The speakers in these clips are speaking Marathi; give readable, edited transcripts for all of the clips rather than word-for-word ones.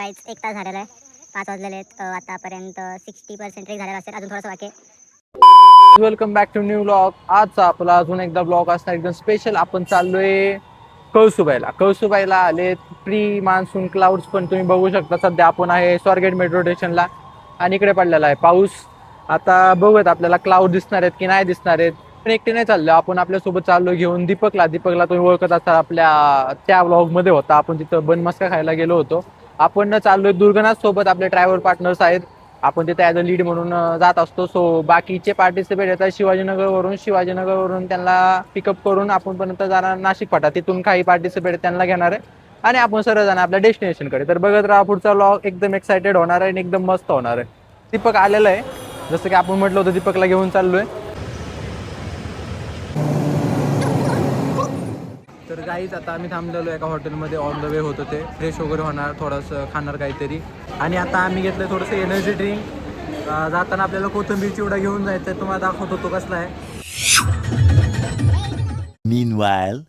काहीच 1 तास झालेला आहे. 5 वाजलेले आहेत. आतापर्यंत 60% ट्रेक झालेला असेल. अजून थोडंसं बाकी आहे. Welcome back to new blog. आजचा आपला अजून एकदा ब्लॉग असणार एकदम स्पेशल. आपण चाललोय कळसुबाईला आले प्री मान्सून क्लाउड्स पण तुम्ही बघू शकता. सध्या आपण आहे स्वारगेट मेट्रो स्टेशनला आणि इकडे पडलेला आहे पाऊस. आता बघूयात आपल्याला क्लाउड दिसणार आहेत की नाही दिसणार आहेत. पण एकटे नाही चाललो आपण, आपल्यासोबत चाललो घेऊन दीपकला तुम्ही ओळखत असाल, आपल्या त्या व्लॉगमध्ये होता. आपण तिथं बनमस्का खायला गेलो होतो. आपण चाललोय दुर्गनाथ सोबत, आपले ड्रायव्हर पार्टनर्स आहेत. आपण तिथे ॲज अ लीड म्हणून जात असतो. सो बाकीचे पार्टिसिपेट येतात शिवाजीनगरवरून त्यांना पिकअप करून आपण पर्यंत जाणार नाशिक फाटा. तिथून काही पार्टिसिपेट त्यांना घेणार आहे आणि आपण सरळ जाणार आपल्या डेस्टिनेशनकडे. तर बघत राहा पुढचा व्लॉग. एकदम एक्सायटेड होणार आहे आणि एकदम मस्त होणार आहे. दीपक आलेला आहे, जसं की आपण म्हटलं होतं दीपकला घेऊन चाललोय. तर गाईच आता आम्ही थांबलेलो एका हॉटेलमध्ये. ऑन द वे होतं ते, फ्रेश वगैरे होणार, थोडंसं खाणार काहीतरी. आणि आता आम्ही घेतलं थोडंसं एनर्जी ड्रिंक. जाताना आपल्याला कोथिंबीर चिवडा घेऊन जायचं आहे. तुम्हाला दाखवतो तो कसला आहे. Meanwhile,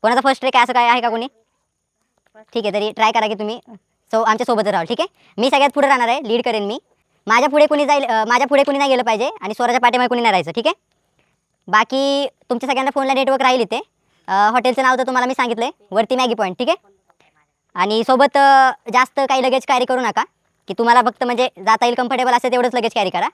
कोणाचा फर्स्ट ट्रेक आहे असं काय आहे का कोणी? ठीक आहे, तरी ट्राय करा की तुम्ही आमच्या सोबतच राहाल. ठीक आहे, मी सगळ्यात पुढे राहणार आहे, लीड करेन मी. माझ्या पुढे कोणी जाईल, माझ्या पुढे कोणी नाही गेलं पाहिजे आणि स्वराच्या पाठीमागे कोणी नाही राहायचं. ठीक आहे, बाकी तुमच्या सगळ्यांना फोनला नेटवर्क राहील इथे. हॉटेलचं नाव तर तुम्हाला मी सांगितलं आहे, वरती मॅगी पॉईंट. ठीक आहे, आणि सोबत जास्त काही लगेच कॅरी करू नका, की तुम्हाला फक्त म्हणजे जाता येईल कम्फर्टेबल असेल तेवढंच लगेच कॅरी करा.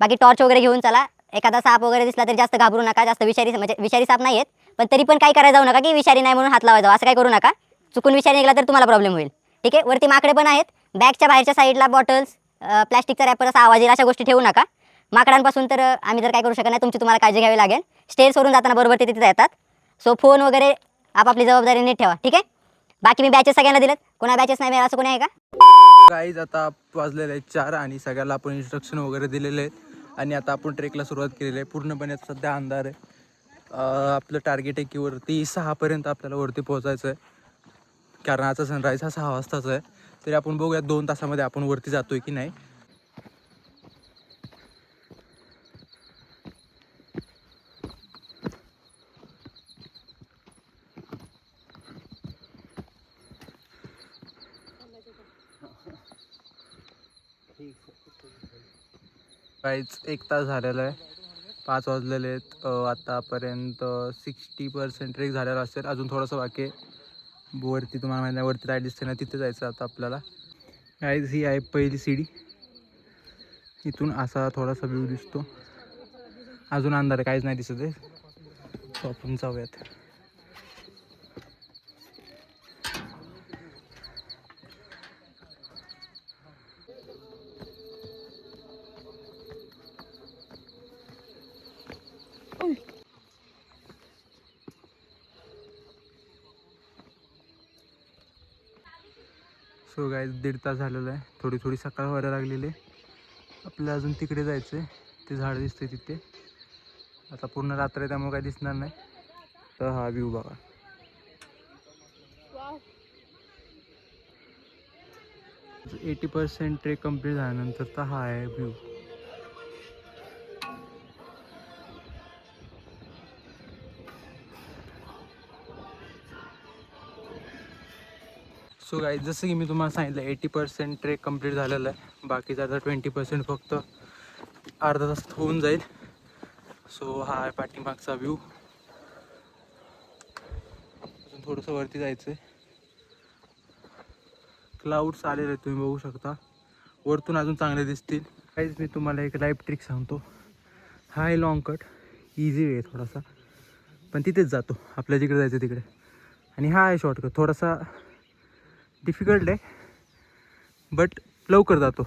बाकी टॉर्च वगैरे घेऊन चला. एखादा साप वगैरे दिसला तरी जास्त घाबरू नका. जास्त विषारी साप नाही आहेत, पण तरी पण काय करायला जाऊ नका की विषारी नाही म्हणून हात लावायला जाऊ, असं काय करू नका. चुकून विषारी निघाला तर तुम्हाला प्रॉब्लेम होईल. ठीक आहे, वरती माकडे पण आहेत. बॅगच्या बाहेरच्या साईडला बॉटल्स, प्लॅस्टिकचा रॅपर, असा आवाज येईल अशा गोष्टी ठेवू नका. माकडांपासून तर आम्ही तर काय करू शकत नाही, तुमची तुम्हाला काळजी घ्यावी लागेल. स्टेअर्सवरून जाताना बरोबर ते तिथे येतात. सो फोन वगैरे आपापली जबाबदारी नीट ठेवा. ठीक आहे, बाकी मी बॅचेस सगळ्यांना दिलेत. कोणा बॅचेस नाही मिळाला असं कोणी आहे का? गाईज आता वाजलेले आहेत 4 आणि सगळ्याला आपण इन्स्ट्रक्शन वगैरे दिलेले आहेत. आणि आता आपण ट्रेकला सुरुवात केलेली आहे. पूर्णपणे सध्या अंधार आहे. आपलं टार्गेट आहे की वरती 6पर्यंत आपल्याला वरती पोहोचायचं आहे, कारण आता सनराईज हा 6 वाजताचा आहे. तरी आपण बघूयात 2 तासामध्ये आपण वरती जातोय की नाही. काहीच 1 तास झालेला आहे, 5 वाजलेले आहेत. आतापर्यंत 60% ट्रेक झालेला असेल. अजून थोडंसं बाकी आहे. वरती तुम्हाला माहिती आहे, वरती राईट दिसते ना, तिथे जायचं आता आपल्याला. काहीच ही आहे पहिली सीडी. इथून असा थोडासा व्ह्यू दिसतो. अजून अंधार आहे, काहीच नाही दिसत आहे. तो आपण जाऊयात. सो गाईज 1.5 तास झालेला आहे. थोडी सकाळ व्हायला लागलेली आहे. आपल्याला अजून तिकडे जायचं आहे. ते झाड दिसते तिथे. आता पूर्ण रात्र आहे त्यामुळे काही दिसणार नाही. तर हा व्ह्यू बघा. जो 80% ट्रेक कंप्लीट झाल्यानंतर तर हा आहे व्ह्यू. सो गाईज जसं की मी तुम्हाला सांगितलं 80% ट्रेक कंप्लीट झालेलं आहे. बाकीचा आता 20% फक्त अर्धा तासात होऊन जाईल. सो हा आहे पाठीमागचा व्ह्यू. अजून थोडंसं वरती जायचं आहे. क्लाउड्स आलेले आहेत, तुम्ही बघू शकता. वरतून अजून चांगले दिसतील. काहीच मी तुम्हाला एक लाईव्ह ट्रिक सांगतो. हा आहे लॉंग कट, इझी आहे थोडासा, पण तिथेच जातो आपल्या जिकडे जायचं तिकडे. आणि हा आहे शॉर्टकट, थोडासा डिफिकल्ट आहे बट लवकर जातो.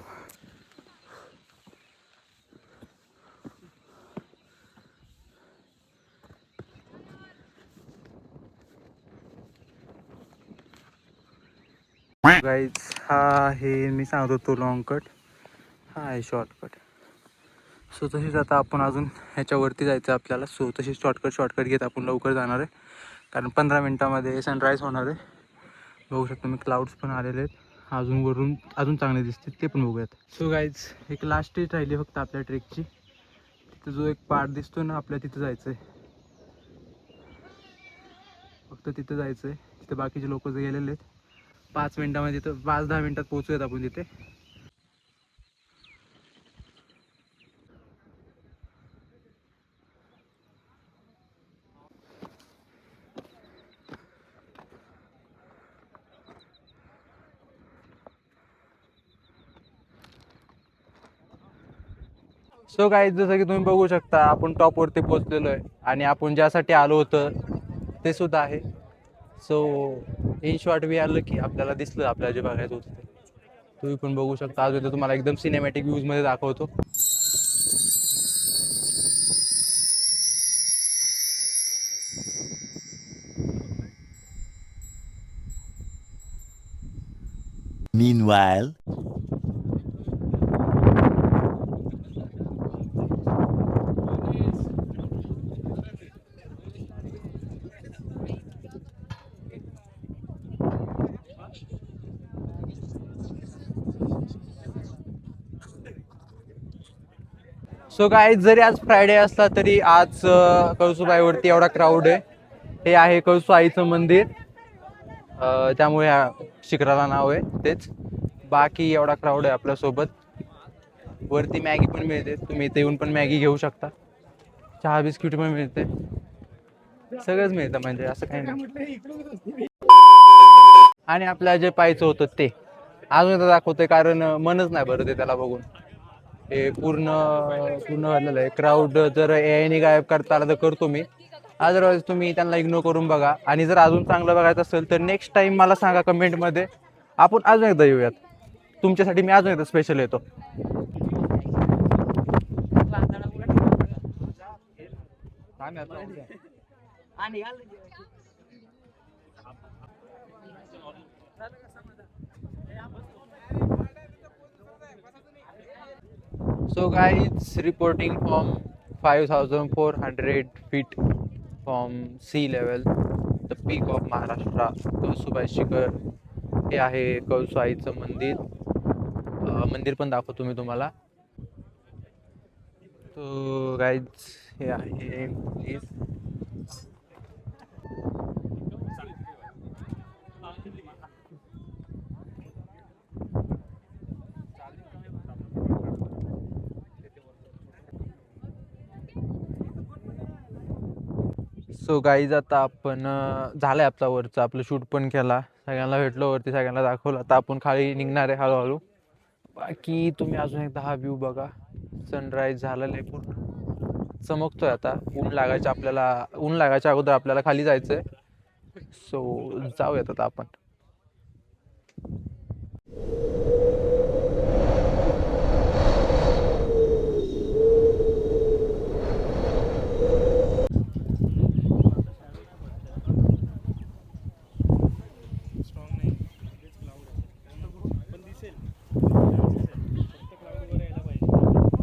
गाईज हा आहे मी सांगतो तो लॉंग कट, हा आहे शॉर्टकट. सो तशीच आता आपण अजून ह्याच्यावरती जायचं आपल्याला. सो तशीच शॉर्टकट घेत आपण लवकर जाणार आहे, कारण 15 मिनटामध्ये सनराईज होणार आहे. बघू शकतो मी, क्लाउड्स पण आलेले आहेत. अजून वरून अजून चांगले दिसते ते पण बघूयात. सो गाईज एक लास्ट स्टेज राहिली फक्त आपल्या ट्रेकची. तिथं जो एक पार्ट दिसतो ना आपल्या तिथं जायचं आहे. फक्त तिथं जायचं आहे. तिथे बाकीचे लोक जे गेलेले आहेत 5 मिनिटामध्ये तर 5-10 मिनिटात पोहोचूयात आपण तिथे. सो गाईज जसं की तुम्ही बघू शकता आपण टॉपवरती पोहोचलेलो आहे आणि आपण ज्यासाठी आलो होतं ते सुद्धा आहे. सो इन शॉर्ट वी आलं की आपल्याला दिसलं आपल्याला जे बघायचं होतं ते. तुम्ही पण बघू शकता. अजून तुम्हाला एकदम सिनेमॅटिक व्ह्यूजमध्ये दाखवतो. Meanwhile, सो गाईज जरी आज फ्रायडे असला तरी आज कळसुबाईवरती एवढा क्राऊड आहे. हे आहे कळसू आईचं मंदिर. त्यामुळे ह्या शिखराला नाव आहे तेच. बाकी एवढा क्राऊड आहे आपल्यासोबत. वरती मॅगी पण मिळते. तुम्ही इथे येऊन पण मॅगी घेऊ शकता. चहा बिस्किट पण मिळते. सगळंच मिळतं म्हणजे असं काही नाही. आणि आपल्याला जे पाहायचं होतं ते अजून एकदा दाखवतोय कारण मनच नाही बरं ते त्याला बघून. हे पूर्ण झालेलं आहे. क्राऊड जर एआयने गायब करता आला तर करतो मी. अदरवाईज तुम्ही त्यांना इग्नोर करून बघा. आणि जर अजून चांगलं बघायचं असेल तर नेक्स्ट टाइम मला सांगा कमेंटमध्ये. आपण अजून एकदा येऊयात. तुमच्यासाठी मी अजून एकदा स्पेशल येतो. So guys, reporting from 5,400 feet from sea level, the peak of Maharashtra, Kalsubai शिखर. हे आहे कळसू आईचं मंदिर. मंदिर पण दाखवतो मी तुम्हाला. तो गाईज हे आहे प्लीज. सो गाईज आता आपण झालंय आपला वरचा आपलं शूट पण केला. सगळ्यांना भेटलो वरती, सगळ्यांना दाखवलं. आता आपण खाली निघणार आहे हळूहळू. बाकी तुम्ही अजून एकदा हा व्ह्यू बघा. सनराईज झालेला आहे पूर्ण. चमकतोय आता. ऊन लागायच्या अगोदर आपल्याला खाली जायचंय. सो जाऊयात आता आपण.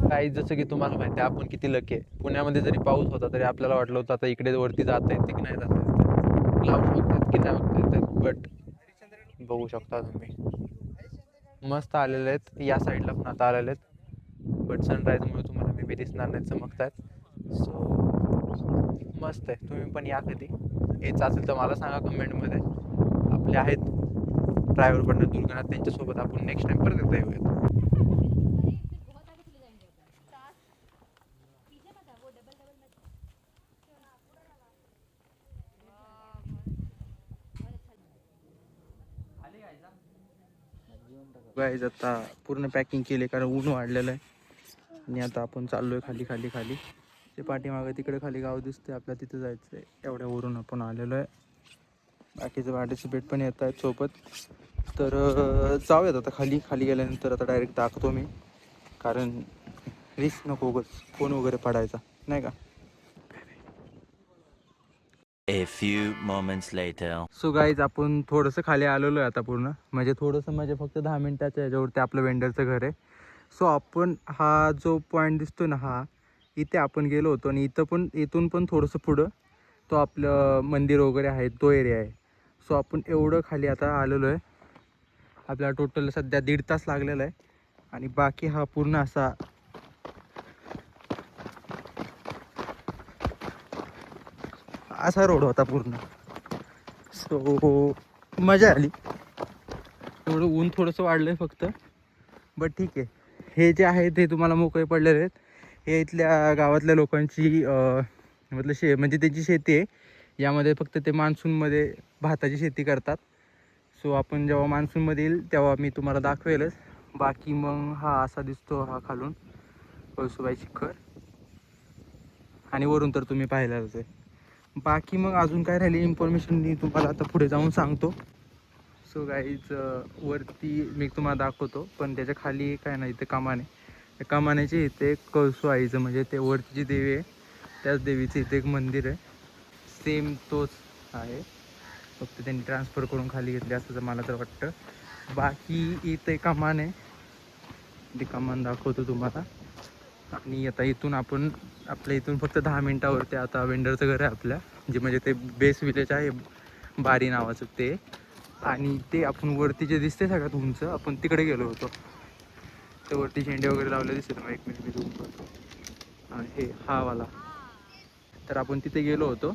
काही जसं की तुम्हाला माहिती आहे आपण किती लकी आहे. पुण्यामध्ये जरी पाऊस होता तरी आपल्याला वाटलं होतं आता इकडे वरती जाता येते की नाही जाता येते, क्लाउड्स बघतात की नाही बघता येतात. बट बघू शकता तुम्ही मस्त आलेले आहेत. या साईडला पण आता आलेले आहेत. बट सनराईजमुळे तुम्हाला मे बी दिसणार नाही, चमकतात. सो मस्त आहे. तुम्ही पण या कधी यायचं असेल तर मला सांगा कमेंटमध्ये. आपले आहेत ड्रायव्हर पण दुर्गनाथ, त्यांच्यासोबत आपण नेक्स्ट टाइम परत एकदा येऊयात. गाईज आता पूर्ण पॅकिंग केली कारण ऊन वाढलेलं आहे. आणि आता आपण चाललोय खाली खाली खाली. ते पाठीमागे तिकडे खाली गाव दिसते आपल्या, तिथे जायचं आहे. एवढ्यावरून आपण आलेलो आहे. बाकीचे पार्टिसिपेट पण येत आहेत सोबत. तर जाऊयात आता खाली. खाली गेल्यानंतर आता डायरेक्ट दाखवतो मी, कारण रिस्क नको उगाच फोन वगैरे पडायचा नाही का. a few moments later. So guys आपण थोडंसं खाली आलेलो आहे आता पूर्ण. म्हणजे थोडंसं म्हणजे फक्त 10 मिनिटाच्या ह्याच्यावरती आपलं वेंडरचं घर आहे. सो आपण हा जो पॉईंट दिसतो ना, हा इथे आपण गेलो होतो. आणि इथून पण थोडंसं पुढं तो आपलं मंदिर वगैरे आहे, तो एरिया आहे. सो आपण एवढं खाली आता आलेलो आहे. आपल्याला टोटल सध्या 1.5 तास लागलेला आहे आणि बाकी हा पूर्ण असा असा रोड होता पूर्ण. सो मजा आली. एवढं ऊन थोडंसं वाढलं आहे फक्त, बट ठीक आहे. हे जे आहे ते तुम्हाला मोकळे पडलेले आहेत. हे इथल्या गावातल्या लोकांची म्हणजे त्यांची शेती आहे. यामध्ये फक्त ते मान्सूनमध्ये भाताची शेती करतात. सो आपण जेव्हा मान्सूनमध्ये येईल तेव्हा मी तुम्हाला दाखवेलच. बाकी मग हा असा दिसतो, हा खालून कळसूबाई शिखर, आणि वरून तर तुम्ही पाहिलाच आहे. बाकी मग अजून काय राहिली इन्फॉर्मेशन मी तुम्हाला आता पुढे जाऊन सांगतो. सो गाईज वरती मी तुम्हाला दाखवतो, पण त्याच्या खाली काय नाही, इथे कमान आहे. त्या कमानाचे इथे कळसू आईचं म्हणजे ते वरती जी देवी आहे त्याच देवीचं इथे एक मंदिर आहे. सेम तोच आहे, फक्त त्यांनी ट्रान्सफर करून खाली घेतले असं तर मला तर वाटतं. बाकी इथे कमान आहे, ते कमान दाखवतो तुम्हाला. आणि आता इथून आपण आपल्या इथून फक्त 10 मिनटावरती आता वेंडरचं घर आहे आपल्या, जे म्हणजे ते बेस विलेज आहे बारी नावाचं ते. आणि ते आपण वरती जे दिसते सगळ्यात उंच, आपण तिकडे गेलो होतो. ते वरती झेंडे वगैरे लावले दिसते मग 1 मिनिट मी झूम करतो. आणि हे हा वाला, तर आपण तिथे गेलो होतो.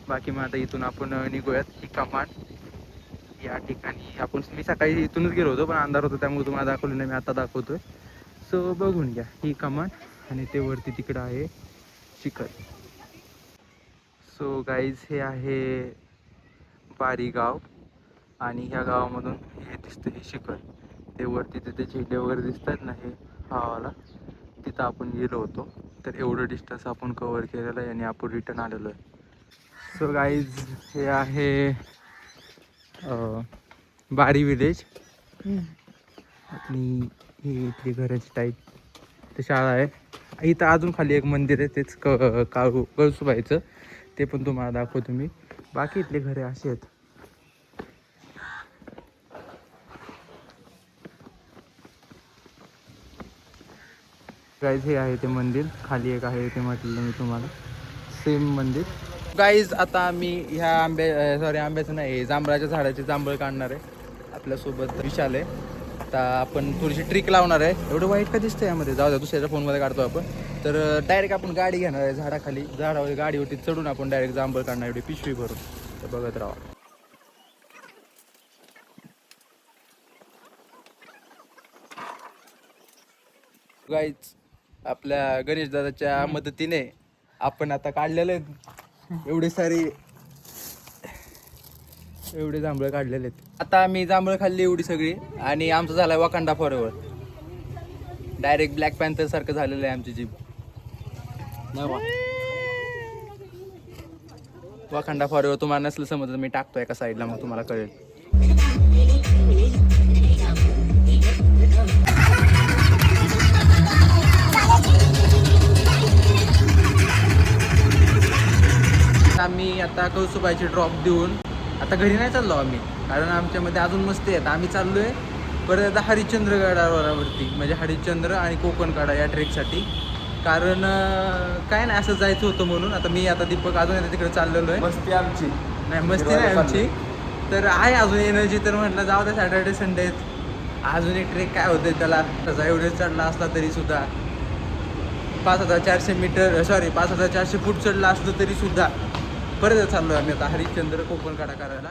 बाकी मग आता इथून आपण निघूयात. ही कमान या ठिकाणी आपण, मी सकाळी इथूनच गेलो होतो पण अंधार होतो त्यामुळे तुम्हाला दाखवलं नाही, मी आता दाखवतोय. सो बघून घ्या ही कमान, आणि ते वरती तिकडं आहे शिखर. सो गाईज हे आहे बारी गाव, आणि ह्या गावामधून हे दिसतं हे शिखर. ते वरती तिथे झेंडे वगैरे दिसतात ना, हे हावाला, तिथं आपण गेलो होतो. तर एवढं डिस्टन्स आपण कवर केलेलं आहे आणि आपण रिटर्न आलेलो आहे. सो गाईज हे आहे बारी विलेज, आणि ही इथली घराची टाईप. ते शाळा आहे. इथं अजून खाली एक मंदिर आहे, तेच कळसूबाईचं, ते पण तुम्हाला दाखवतो मी. बाकी इथले घरे असे आहेत. गाईज हे आहे ते मंदिर, खाली एक आहे ते म्हटलं मी तुम्हाला, सेम मंदिर. गाईज आता मी ह्या आंब्याचं नाही, जांभळाच्या झाडाचे जांभळ काढणार आहे. आपल्यासोबत विशाल आहे. आता आपण थोडीशी ट्रिक लावणार आहे. एवढं वाईट का दिसतं यामध्ये, जाऊ द्या दुसऱ्याच्या फोनमध्ये काढतो आपण. तर डायरेक्ट आपण गाडी घेणार आहे झाडाखाली, झाडावर गाडीवरती चढून आपण डायरेक्ट जांभळ काढणार, एवढी पिशवी भरून. तर बघत राहा. गाईज आपल्या गणेश दादाच्या मदतीने आपण आता काढलेले आहेत एवढे जांभळं काढलेले आहेत. आता आम्ही जांभळं खाल्ली एवढी सगळी, आणि आमचं झालंय Wakanda forever. Direct black panther सारखं झालेलं आहे आमची जीभ. वाकांडा फॉरेवर तुम्हाला नसलं समजलं, मी टाकतोय एका साईडला, मग तुम्हाला कळेल. आम्ही आता कळसूबाईची ड्रॉप देऊन आता घरी नाही चाललो आम्ही, कारण आमच्यामध्ये अजून मस्ती आहेत. आम्ही चाललो आहे परत आता हरिश्चंद्रगडावरती, म्हणजे हरिश्चंद्र आणि कोकणकडा या ट्रेकसाठी. कारण काय नाही, असं जायचं होतं म्हणून. आता मी आता दीपक अजून आता तिकडे चाललेलो आहे. मस्ती आमची नाही, मस्ती नाही आमची, तर आहे अजून एनर्जी. तर म्हटलं जाऊ दे, सॅटर्डे संडे आहेत, अजून एक ट्रेक काय होतं त्याला. तसा एवढेच चढला असला तरी सुद्धा 5400 फूट चढला असलं तरी सुद्धा परत चाललो आम्ही आता हरिश्चंद्र कोकणकडा करायला.